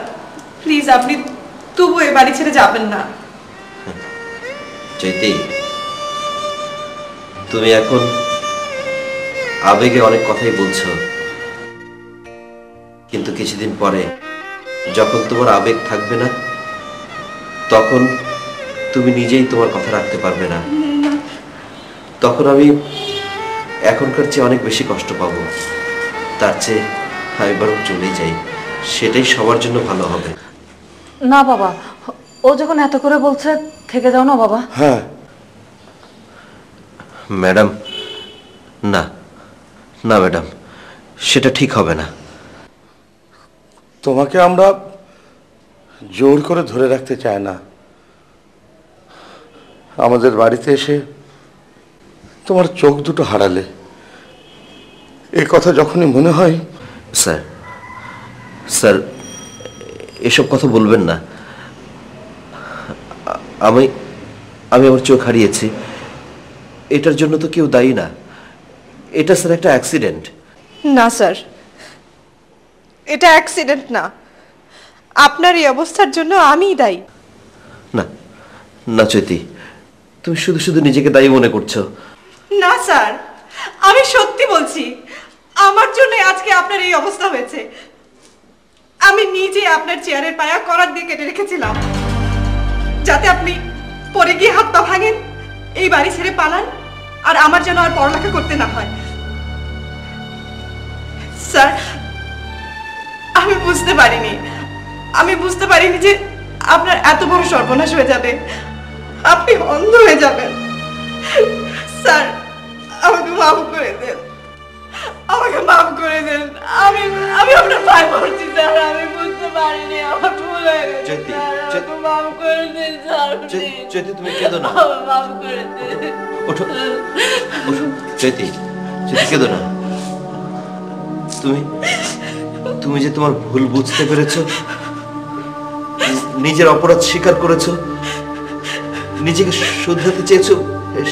Speaker 8: প্লিজ, আপনি তবু এ বাড়ি ছেড়ে যাবেন না।
Speaker 3: চৈতি, তুমি এখন আবেগে অনেক কথাই বলছো, কিন্তু কিছুদিন পরে যখন তোমার আবেগ থাকবে না, তখন তুমি নিজেই তোমার কথা রাখতে পারবে না। তখন আমি এখনকার চেয়ে অনেক বেশি কষ্ট পাবো। তার চেয়ে আমি বরং চলেই যাই, সেটাই সবার জন্য ভালো হবে।
Speaker 1: না বাবা, ও যখন এত করে বলছে থেকে যাও না বাবা।
Speaker 2: হ্যাঁ
Speaker 3: ম্যাডাম, না না ম্যাডাম, সেটা ঠিক হবে না।
Speaker 2: তোমাকে আমরা জোর করে ধরে রাখতে চাই না। আমাদের বাড়িতে এসে তোমার চোখ দুটো হারালে, এই কথা যখনই মনে হয়।
Speaker 3: স্যার স্যার এসব কথা বলবেন না। আমি আমার চোখ হারিয়েছি, এটার জন্য তো কেউ দায়ী না। এটা স্যার একটা অ্যাক্সিডেন্ট।
Speaker 8: না স্যার, এটা অ্যাক্সিডেন্ট না, আপনার এই অবস্থার জন্য আমিই দায়ী।
Speaker 3: না না চৈতি, তুমি শুধু শুধু নিজেকে দায়ী মনে করছো।
Speaker 8: না স্যার, আমি সত্যি বলছি, আমার জন্য আজকে আপনার এই অবস্থা হয়েছে। আমি নিজে আপনার চেয়ারের পায়া করার দিয়ে কেটে রেখেছিলাম, যাতে আপনি পরে গিয়ে হাত পা ভাঙেন, এই বাড়ি ছেড়ে পালান, আর আমার যেন আর পড়ালেখা করতে না হয়। স্যার, আমি বুঝতে পারিনি যে আপনার এত বড় সর্বনাশ হয়ে যাবে, আপনি অন্ধ হয়ে যাবেন। স্যার, আমাকে মাফ করে দেন, আমাকে মাফ করে দেন। আমি আপনার ভাই বলছি স্যার, আমি বুঝতে পারিনি, আমার ভুল হয়ে গেছে স্যার, আমাকে মাফ করে দেন স্যার।
Speaker 3: চৈতি, তুমি কেঁদো না।
Speaker 8: মাফ করে দেন।
Speaker 3: ওঠো ওঠো চৈতি, কেঁদো না। তুমি যে তোমার ভুল বুঝতে পেরেছো, নিজের অপরাধ স্বীকার করেছো, নিজেকে শুধরাতে চেয়েছো,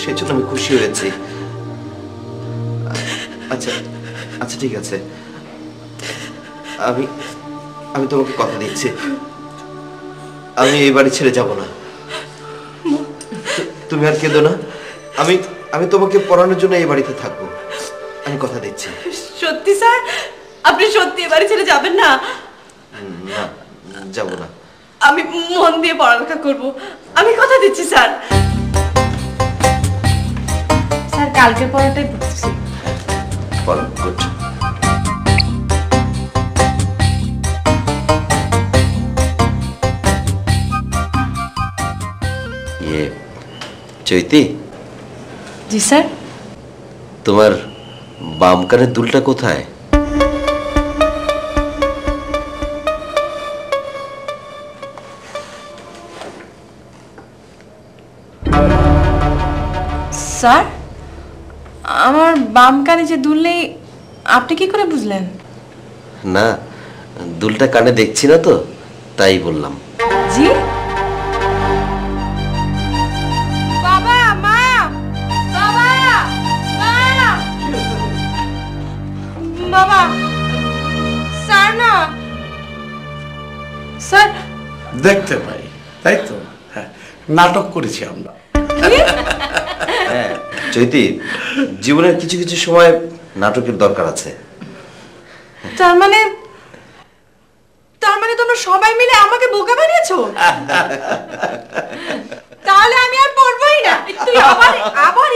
Speaker 3: সেজন্য আমি খুশি হয়েছি। আচ্ছা আচ্ছা ঠিক আছে, আমি তোমাকে কথা দিচ্ছি, আমি এই বাড়ি ছেড়ে যাব না। তুমি আর কেঁদো না, আমি তোমাকে পড়ানোর জন্য এই বাড়িতে থাকবো, আমি কথা দিচ্ছি।
Speaker 8: সত্যি স্যার, আপনি সত্যি এ বাড়ি ছেড়ে যাবেন না?
Speaker 3: না, যাব না।
Speaker 8: আমি মন দিয়ে পড়ালেখা করব, আমি কথা দিচ্ছি স্যার।
Speaker 5: স্যার কালকের পড়াটাই পড়তেছি।
Speaker 3: বলো, গুড। চৈতি।
Speaker 5: জি স্যার।
Speaker 3: তোমার বাম কানের দুলটা কোথায়?
Speaker 5: স্যার, আমার বাম কানে যে দুল নেই, আপনি কি করে বুঝলেন?
Speaker 3: না, দুলটা কানে দেখছি না তো, তাই বললাম।
Speaker 5: জি?
Speaker 6: বাবা, মা, বাবা, মা, বাবা, স্যার না,
Speaker 5: স্যার
Speaker 2: দেখতে পাই, তাই তো? হ্যাঁ, নাটক করেছি আমরা।
Speaker 3: হ্যাঁ চৈতি, জীবনের কিছু কিছু সময় নাটকের দরকার আছে।
Speaker 8: তার তার মানে তোমরা সবাই মিলে আমাকে বোকা বানিয়েছো? তাহলে আমি আর পড়বই না। তুই আবার আবার